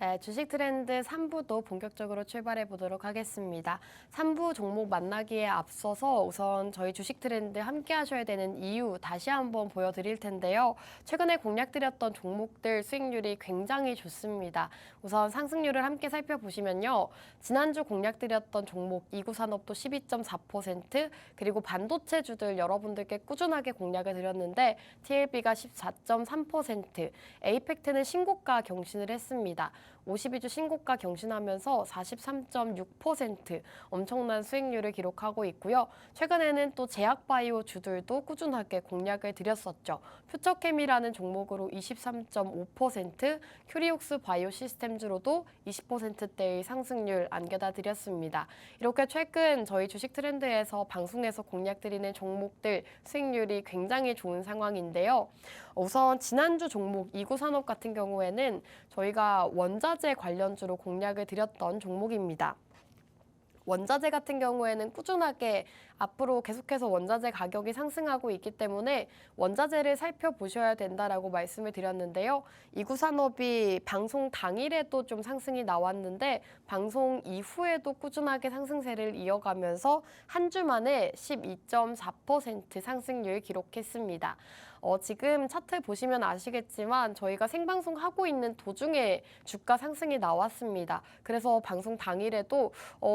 네, 주식 트렌드 3부도 본격적으로 출발해 보도록 하겠습니다. 3부 종목 만나기에 앞서서 우선 저희 주식 트렌드 함께 하셔야 되는 이유 다시 한번 보여드릴 텐데요. 최근에 공략드렸던 종목들 수익률이 굉장히 좋습니다. 우선 상승률을 함께 살펴보시면요. 지난주 공략드렸던 종목 이구산업도 12.4%, 그리고 반도체주들 여러분들께 꾸준하게 공략을 드렸는데 TLB가 14.3%, 에이펙트는 신고가 경신을 했습니다. 52주 신고가 경신하면서 43.6% 엄청난 수익률을 기록하고 있고요. 최근에는 또 제약바이오 주들도 꾸준하게 공략을 드렸었죠. 퓨처캠이라는 종목으로 23.5%, 큐리옥스 바이오 시스템주로도 20%대의 상승률 안겨다 드렸습니다. 이렇게 최근 저희 주식 트렌드에서 방송에서 공략드리는 종목들 수익률이 굉장히 좋은 상황인데요. 우선 지난주 종목 이구산업 같은 경우에는 저희가 원자재 관련주로 공략을 드렸던 종목입니다. 원자재 같은 경우에는 꾸준하게 앞으로 계속해서 원자재 가격이 상승하고 있기 때문에 원자재를 살펴보셔야 된다라고 말씀을 드렸는데요. 이구산업이 방송 당일에도 좀 상승이 나왔는데 방송 이후에도 꾸준하게 상승세를 이어가면서 한 주 만에 12.4% 상승률 기록했습니다. 지금 차트 보시면 아시겠지만 저희가 생방송하고 있는 도중에 주가 상승이 나왔습니다. 그래서 방송 당일에도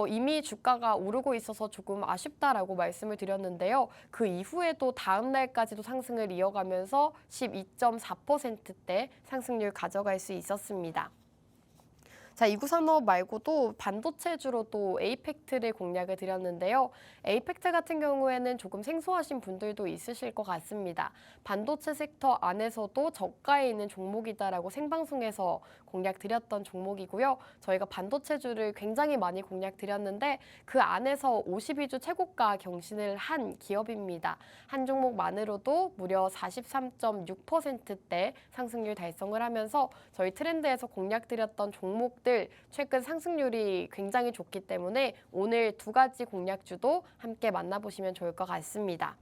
이미 주가가 오르고 있어서 조금 아쉽다라고 있다라고 말씀을 드렸는데요. 그 이후에도 다음 날까지도 상승을 이어가면서 12.4%대 상승률 가져갈 수 있었습니다. 자, 이구산업 말고도 반도체주로 또 에이펙트를 공략을 드렸는데요. 에이펙트 같은 경우에는 조금 생소하신 분들도 있으실 것 같습니다. 반도체 섹터 안에서도 저가에 있는 종목이다라고 생방송에서 공략 드렸던 종목이고요. 저희가 반도체주를 굉장히 많이 공략 드렸는데 그 안에서 52주 최고가 경신을 한 기업입니다. 한 종목만으로도 무려 43.6%대 상승률 달성을 하면서 저희 트렌드에서 공략 드렸던 종목 최근 상승률이 굉장히 좋기 때문에 오늘 두 가지 공략주도 함께 만나보시면 좋을 것 같습니다.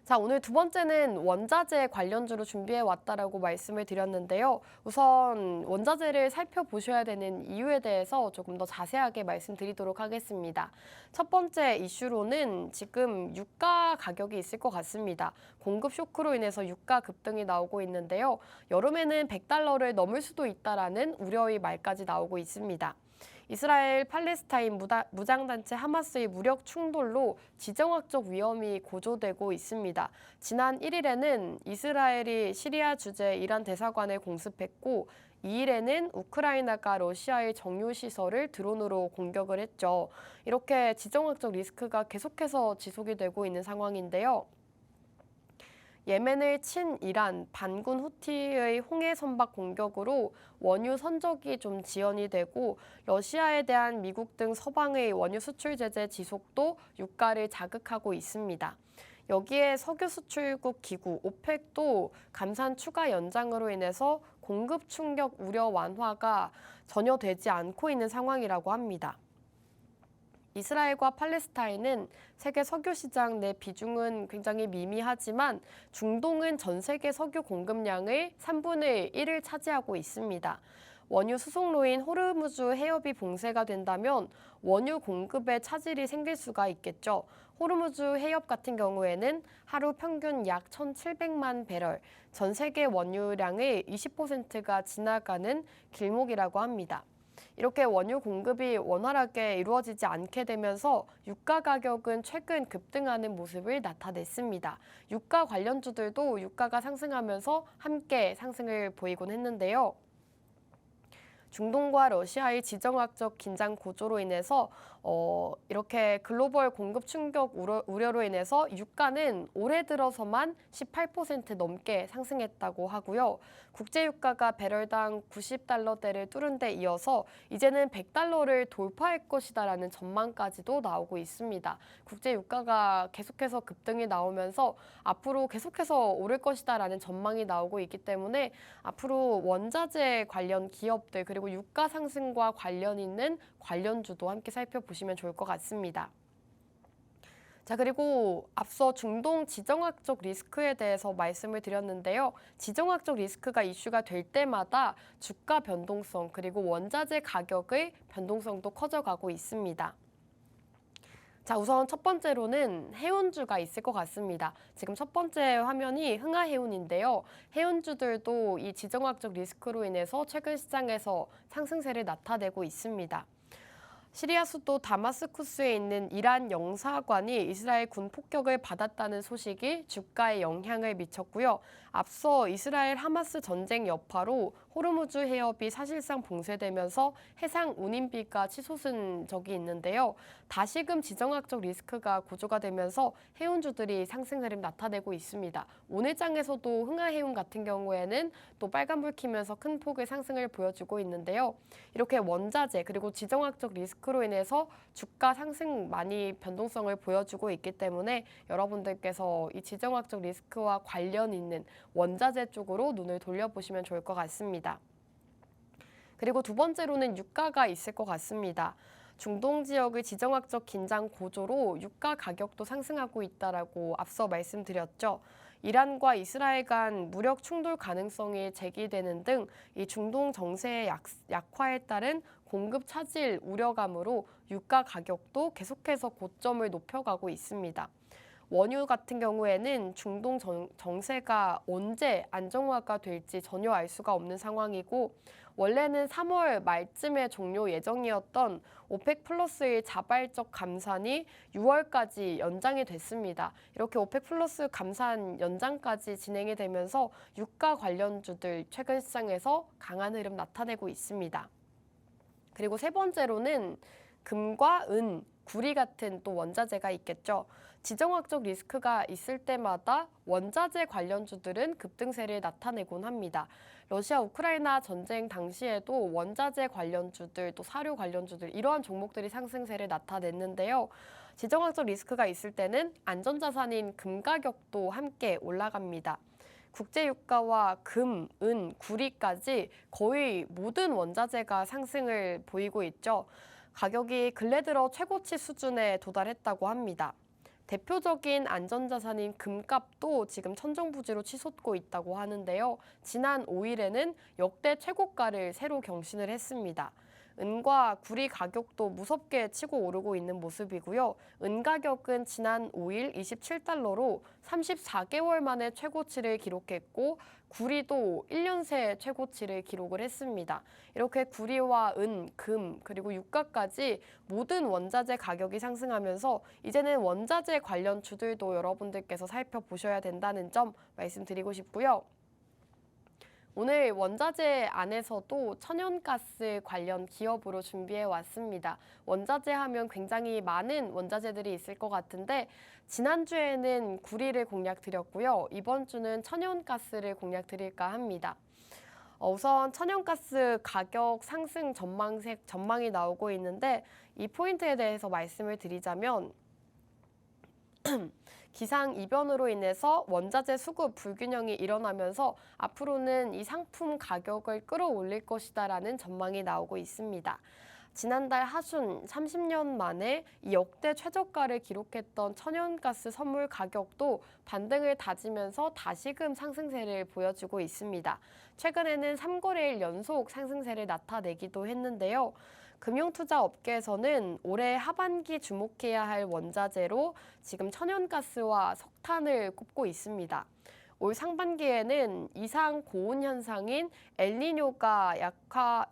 자, 오늘 두 번째는 원자재 관련주로 준비해 왔다라고 말씀을 드렸는데요. 우선 원자재를 살펴보셔야 되는 이유에 대해서 조금 더 자세하게 말씀드리도록 하겠습니다. 첫 번째 이슈로는 지금 유가 가격이 있을 것 같습니다. 공급 쇼크로 인해서 유가 급등이 나오고 있는데요. 여름에는 $100를 넘을 수도 있다라는 우려의 말까지 나오고 있습니다. 이스라엘 팔레스타인 무장단체 하마스의 무력 충돌로 지정학적 위험이 고조되고 있습니다. 지난 1일에는 이스라엘이 시리아 주재 이란 대사관을 공습했고 2일에는 우크라이나가 러시아의 정유시설을 드론으로 공격을 했죠. 이렇게 지정학적 리스크가 계속해서 지속이 되고 있는 상황인데요. 예멘을 친 이란, 반군 후티의 홍해 선박 공격으로 원유 선적이 좀 지연이 되고 러시아에 대한 미국 등 서방의 원유 수출 제재 지속도 유가를 자극하고 있습니다. 여기에 석유 수출국 기구 오펙도 감산 추가 연장으로 인해서 공급 충격 우려 완화가 전혀 되지 않고 있는 상황이라고 합니다. 이스라엘과 팔레스타인은 세계 석유 시장 내 비중은 굉장히 미미하지만 중동은 전 세계 석유 공급량의 3분의 1을 차지하고 있습니다. 원유 수송로인 호르무즈 해협이 봉쇄가 된다면 원유 공급에 차질이 생길 수가 있겠죠. 호르무즈 해협 같은 경우에는 하루 평균 약 1,700만 배럴, 전 세계 원유량의 20%가 지나가는 길목이라고 합니다. 이렇게 원유 공급이 원활하게 이루어지지 않게 되면서 유가 가격은 최근 급등하는 모습을 나타냈습니다. 유가 관련주들도 유가가 상승하면서 함께 상승을 보이곤 했는데요. 중동과 러시아의 지정학적 긴장 고조로 인해서 이렇게 글로벌 공급 충격 우려로 인해서 유가는 올해 들어서만 18% 넘게 상승했다고 하고요. 국제 유가가 배럴당 $90대를 뚫은 데 이어서 이제는 $100를 돌파할 것이다라는 전망까지도 나오고 있습니다. 국제 유가가 계속해서 급등이 나오면서 앞으로 계속해서 오를 것이다라는 전망이 나오고 있기 때문에 앞으로 원자재 관련 기업들 그리고 유가 상승과 관련 있는 관련주도 함께 살펴보시면 좋을 것 같습니다. 자, 그리고 앞서 중동 지정학적 리스크에 대해서 말씀을 드렸는데요. 지정학적 리스크가 이슈가 될 때마다 주가 변동성 그리고 원자재 가격의 변동성도 커져가고 있습니다. 자, 우선 첫 번째로는 해운주가 있을 것 같습니다. 지금 첫 번째 화면이 흥하해운인데요. 해운주들도 이 지정학적 리스크로 인해서 최근 시장에서 상승세를 나타내고 있습니다. 시리아 수도 다마스쿠스에 있는 이란 영사관이 이스라엘 군 폭격을 받았다는 소식이 주가에 영향을 미쳤고요. 앞서 이스라엘 하마스 전쟁 여파로 호르무즈 해협이 사실상 봉쇄되면서 해상 운임비가 치솟은 적이 있는데요. 다시금 지정학적 리스크가 고조가 되면서 해운주들이 상승 흐름 나타내고 있습니다. 오늘 장에서도 흥하해운 같은 경우에는 또 빨간불 켜면서 큰 폭의 상승을 보여주고 있는데요. 이렇게 원자재 그리고 지정학적 리스크로 인해서 주가 상승 많이 변동성을 보여주고 있기 때문에 여러분들께서 이 지정학적 리스크와 관련 있는 원자재 쪽으로 눈을 돌려보시면 좋을 것 같습니다. 그리고 두 번째로는 유가가 있을 것 같습니다. 중동 지역의 지정학적 긴장 고조로 유가 가격도 상승하고 있다라고 앞서 말씀드렸죠. 이란과 이스라엘 간 무력 충돌 가능성이 제기되는 등 이 중동 정세의 약화에 따른 공급 차질 우려감으로 유가 가격도 계속해서 고점을 높여가고 있습니다. 원유 같은 경우에는 중동 정세가 언제 안정화가 될지 전혀 알 수가 없는 상황이고 원래는 3월 말쯤에 종료 예정이었던 오펙 플러스의 자발적 감산이 6월까지 연장이 됐습니다. 이렇게 오펙 플러스 감산 연장까지 진행이 되면서 유가 관련주들 최근 시장에서 강한 흐름 나타내고 있습니다. 그리고 세 번째로는 금과 은, 구리 같은 또 원자재가 있겠죠. 지정학적 리스크가 있을 때마다 원자재 관련주들은 급등세를 나타내곤 합니다. 러시아 우크라이나 전쟁 당시에도 원자재 관련주들 또 사료 관련주들 이러한 종목들이 상승세를 나타냈는데요. 지정학적 리스크가 있을 때는 안전자산인 금 가격도 함께 올라갑니다. 국제유가와 금, 은, 구리까지 거의 모든 원자재가 상승을 보이고 있죠. 가격이 근래 들어 최고치 수준에 도달했다고 합니다. 대표적인 안전자산인 금값도 지금 천정부지로 치솟고 있다고 하는데요. 지난 5일에는 역대 최고가를 새로 경신을 했습니다. 은과 구리 가격도 무섭게 치고 오르고 있는 모습이고요. 은 가격은 지난 5일 27달러로 34개월 만에 최고치를 기록했고 구리도 1년 새 최고치를 기록을 했습니다. 이렇게 구리와 은, 금, 그리고 유가까지 모든 원자재 가격이 상승하면서 이제는 원자재 관련 주들도 여러분들께서 살펴보셔야 된다는 점 말씀드리고 싶고요. 오늘 원자재 안에서도 천연가스 관련 기업으로 준비해 왔습니다. 원자재 하면 굉장히 많은 원자재들이 있을 것 같은데 지난주에는 구리를 공략 드렸고요. 이번 주는 천연가스를 공략 드릴까 합니다. 우선 천연가스 가격 상승 전망이 나오고 있는데 이 포인트에 대해서 말씀을 드리자면 기상 이변으로 인해서 원자재 수급 불균형이 일어나면서 앞으로는 이 상품 가격을 끌어올릴 것이다라는 전망이 나오고 있습니다. 지난달 하순 30년 만에 이 역대 최저가를 기록했던 천연가스 선물 가격도 반등을 다지면서 다시금 상승세를 보여주고 있습니다. 최근에는 3거래일 연속 상승세를 나타내기도 했는데요. 금융투자 업계에서는 올해 하반기 주목해야 할 원자재로 지금 천연가스와 석탄을 꼽고 있습니다. 올 상반기에는 이상 고온 현상인 엘니뇨가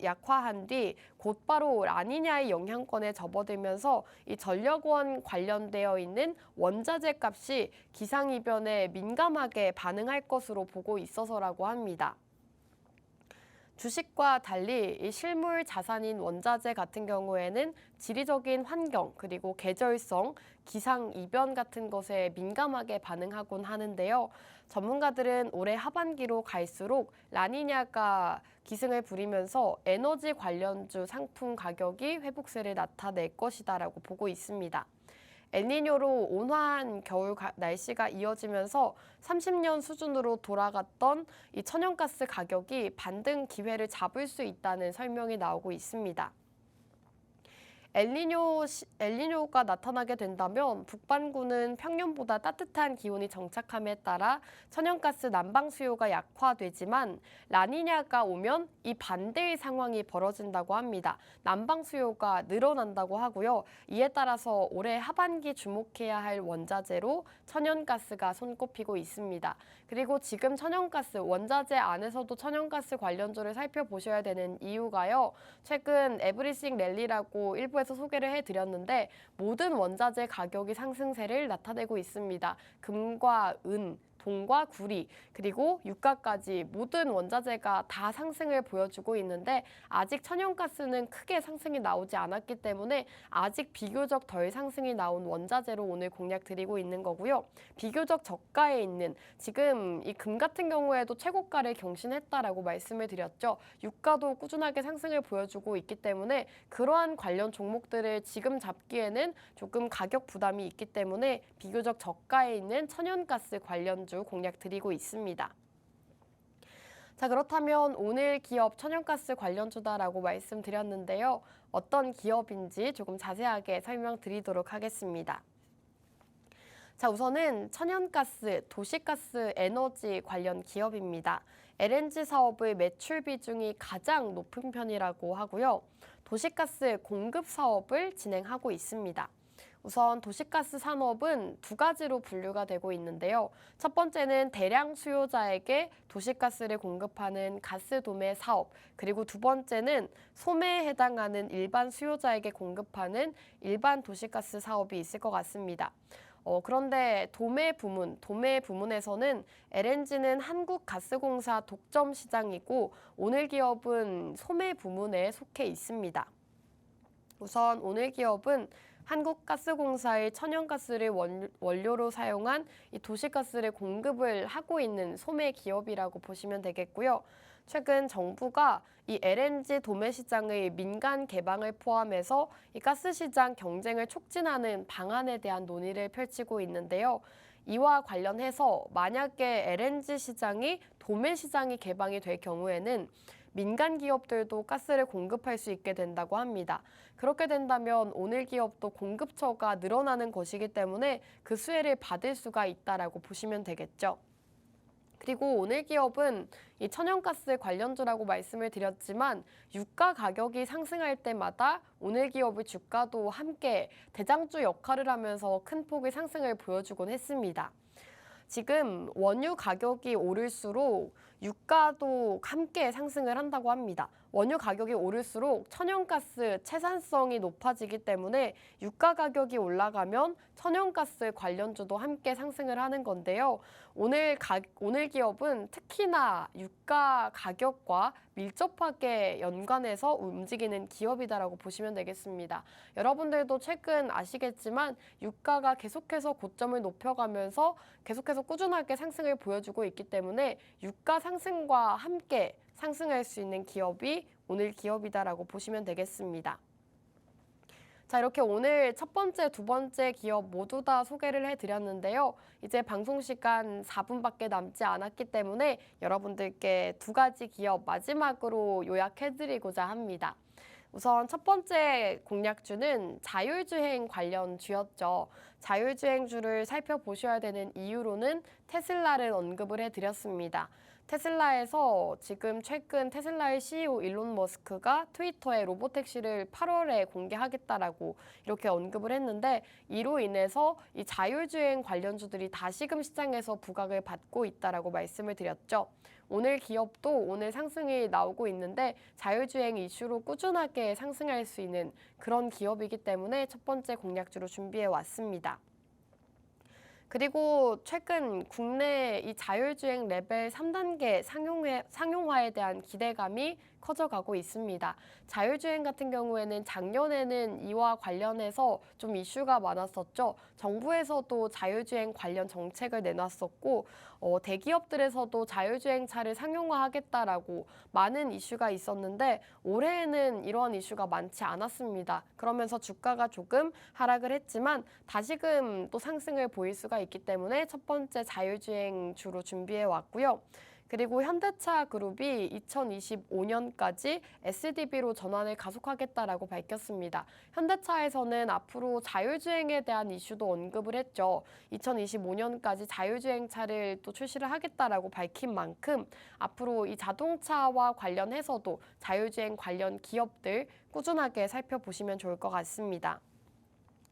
약화한 뒤 곧바로 라니냐의 영향권에 접어들면서 이 전력원 관련되어 있는 원자재 값이 기상이변에 민감하게 반응할 것으로 보고 있어서라고 합니다. 주식과 달리 이 실물 자산인 원자재 같은 경우에는 지리적인 환경 그리고 계절성, 기상 이변 같은 것에 민감하게 반응하곤 하는데요. 전문가들은 올해 하반기로 갈수록 라니냐가 기승을 부리면서 에너지 관련주 상품 가격이 회복세를 나타낼 것이다라고 보고 있습니다. 엘니뇨로 온화한 겨울 날씨가 이어지면서 30년 수준으로 돌아갔던 이 천연가스 가격이 반등 기회를 잡을 수 있다는 설명이 나오고 있습니다. 엘니뇨가 나타나게 된다면 북반구는 평년보다 따뜻한 기온이 정착함에 따라 천연가스 난방 수요가 약화되지만 라니냐가 오면 이 반대의 상황이 벌어진다고 합니다. 난방 수요가 늘어난다고 하고요. 이에 따라서 올해 하반기 주목해야 할 원자재로 천연가스가 손꼽히고 있습니다. 그리고 지금 천연가스, 원자재 안에서도 천연가스 관련주를 살펴보셔야 되는 이유가요. 최근 에브리싱 랠리라고 일부에서 소개를 해드렸는데 모든 원자재 가격이 상승세를 나타내고 있습니다. 금과 은, 동과 구리, 그리고 유가까지 모든 원자재가 다 상승을 보여주고 있는데 아직 천연가스는 크게 상승이 나오지 않았기 때문에 아직 비교적 덜 상승이 나온 원자재로 오늘 공략 드리고 있는 거고요. 비교적 저가에 있는 지금 이 금 같은 경우에도 최고가를 경신했다라고 말씀을 드렸죠. 유가도 꾸준하게 상승을 보여주고 있기 때문에 그러한 관련 종목들을 지금 잡기에는 조금 가격 부담이 있기 때문에 비교적 저가에 있는 천연가스 관련주 공략 드리고 있습니다. 자, 그렇다면 오늘 기업 천연가스 관련주다라고 말씀드렸는데요. 어떤 기업인지 조금 자세하게 설명드리도록 하겠습니다. 자, 우선은 천연가스, 도시가스 에너지 관련 기업입니다. LNG 사업의 매출 비중이 가장 높은 편이라고 하고요. 도시가스 공급 사업을 진행하고 있습니다. 우선 도시가스 산업은 두 가지로 분류가 되고 있는데요. 첫 번째는 대량 수요자에게 도시가스를 공급하는 가스 도매 사업, 그리고 두 번째는 소매에 해당하는 일반 수요자에게 공급하는 일반 도시가스 사업이 있을 것 같습니다. 그런데 도매 부문에서는 LNG는 한국가스공사 독점 시장이고 오늘기업은 소매 부문에 속해 있습니다. 우선 오늘기업은 한국가스공사의 천연가스를 원료로 사용한 이 도시가스를 공급을 하고 있는 소매 기업이라고 보시면 되겠고요. 최근 정부가 이 LNG 도매 시장의 민간 개방을 포함해서 이 가스 시장 경쟁을 촉진하는 방안에 대한 논의를 펼치고 있는데요. 이와 관련해서 만약에 LNG 시장이 도매 시장이 개방이 될 경우에는 민간 기업들도 가스를 공급할 수 있게 된다고 합니다. 그렇게 된다면 오늘 기업도 공급처가 늘어나는 것이기 때문에 그 수혜를 받을 수가 있다라고 보시면 되겠죠. 그리고 오늘 기업은 이 천연가스 관련주라고 말씀을 드렸지만 유가 가격이 상승할 때마다 오늘 기업의 주가도 함께 대장주 역할을 하면서 큰 폭의 상승을 보여주곤 했습니다. 지금 원유 가격이 오를수록 유가도 함께 상승을 한다고 합니다. 원유 가격이 오를수록 천연가스 채산성이 높아지기 때문에 유가 가격이 올라가면 천연가스 관련주도 함께 상승을 하는 건데요. 오늘 기업은 특히나 유가 가격과 밀접하게 연관해서 움직이는 기업이다라고 보시면 되겠습니다. 여러분들도 최근 아시겠지만 유가가 계속해서 고점을 높여가면서 계속해서 꾸준하게 상승을 보여주고 있기 때문에 유가 상승과 함께 상승할 수 있는 기업이 오늘 기업이다라고 보시면 되겠습니다. 자, 이렇게 오늘 첫 번째, 두 번째 기업 모두 다 소개를 해드렸는데요. 이제 방송 시간 4분밖에 남지 않았기 때문에 여러분들께 두 가지 기업 마지막으로 요약해드리고자 합니다. 우선 첫 번째 공략주는 자율주행 관련주였죠. 자율주행주를 살펴보셔야 되는 이유로는 테슬라를 언급을 해드렸습니다. 테슬라에서 지금 최근 테슬라의 CEO 일론 머스크가 트위터에 로보택시를 8월에 공개하겠다라고 이렇게 언급을 했는데 이로 인해서 이 자율주행 관련주들이 다시금 시장에서 부각을 받고 있다라고 말씀을 드렸죠. 오늘 기업도 오늘 상승이 나오고 있는데 자율주행 이슈로 꾸준하게 상승할 수 있는 그런 기업이기 때문에 첫 번째 공략주로 준비해 왔습니다. 그리고 최근 국내 이 자율주행 레벨 3단계 상용화에 대한 기대감이 커져가고 있습니다. 자율주행 같은 경우에는 작년에는 이와 관련해서 좀 이슈가 많았었죠. 정부에서도 자율주행 관련 정책을 내놨었고 대기업들에서도 자율주행차를 상용화하겠다라고 많은 이슈가 있었는데 올해에는 이러한 이슈가 많지 않았습니다. 그러면서 주가가 조금 하락을 했지만 다시금 또 상승을 보일 수가 있기 때문에 첫 번째 자율주행주로 준비해 왔고요. 그리고 현대차 그룹이 2025년까지 SDV로 전환을 가속하겠다라고 밝혔습니다. 현대차에서는 앞으로 자율주행에 대한 이슈도 언급을 했죠. 2025년까지 자율주행차를 또 출시를 하겠다라고 밝힌 만큼 앞으로 이 자동차와 관련해서도 자율주행 관련 기업들 꾸준하게 살펴보시면 좋을 것 같습니다.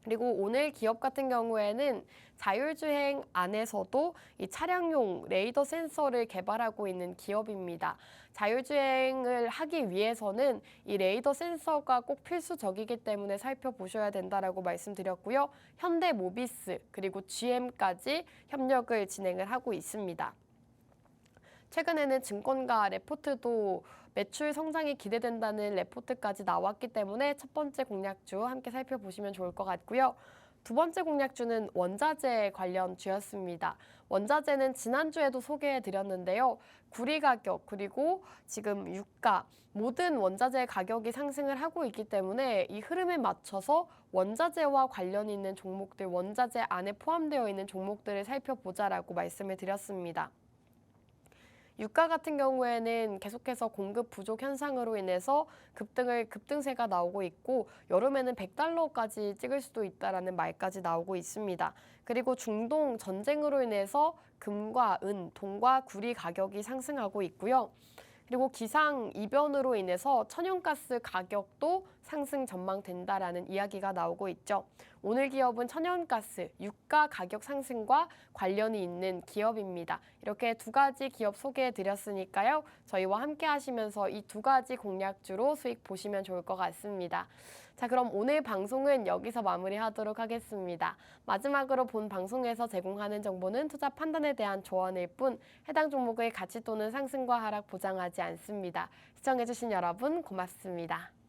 그리고 오늘 기업 같은 경우에는 자율주행 안에서도 이 차량용 레이더 센서를 개발하고 있는 기업입니다. 자율주행을 하기 위해서는 이 레이더 센서가 꼭 필수적이기 때문에 살펴보셔야 된다라고 말씀드렸고요. 현대모비스 그리고 GM까지 협력을 진행을 하고 있습니다. 최근에는 증권가 레포트도 매출 성장이 기대된다는 레포트까지 나왔기 때문에 첫 번째 공략주 함께 살펴보시면 좋을 것 같고요. 두 번째 공략주는 원자재 관련주였습니다. 원자재는 지난주에도 소개해드렸는데요. 구리 가격 그리고 지금 유가 모든 원자재 가격이 상승을 하고 있기 때문에 이 흐름에 맞춰서 원자재와 관련 있는 종목들, 원자재 안에 포함되어 있는 종목들을 살펴보자라고 말씀을 드렸습니다. 유가 같은 경우에는 계속해서 공급 부족 현상으로 인해서 급등세가 나오고 있고 여름에는 $100까지 찍을 수도 있다라는 말까지 나오고 있습니다. 그리고 중동 전쟁으로 인해서 금과 은, 동과 구리 가격이 상승하고 있고요. 그리고 기상 이변으로 인해서 천연가스 가격도 상승 전망된다라는 이야기가 나오고 있죠. 오늘 기업은 천연가스, 유가 가격 상승과 관련이 있는 기업입니다. 이렇게 두 가지 기업 소개해 드렸으니까요. 저희와 함께 하시면서 이 두 가지 공략주로 수익 보시면 좋을 것 같습니다. 자, 그럼 오늘 방송은 여기서 마무리하도록 하겠습니다. 마지막으로 본 방송에서 제공하는 정보는 투자 판단에 대한 조언일 뿐 해당 종목의 가치 또는 상승과 하락 보장하지 않습니다. 시청해주신 여러분 고맙습니다.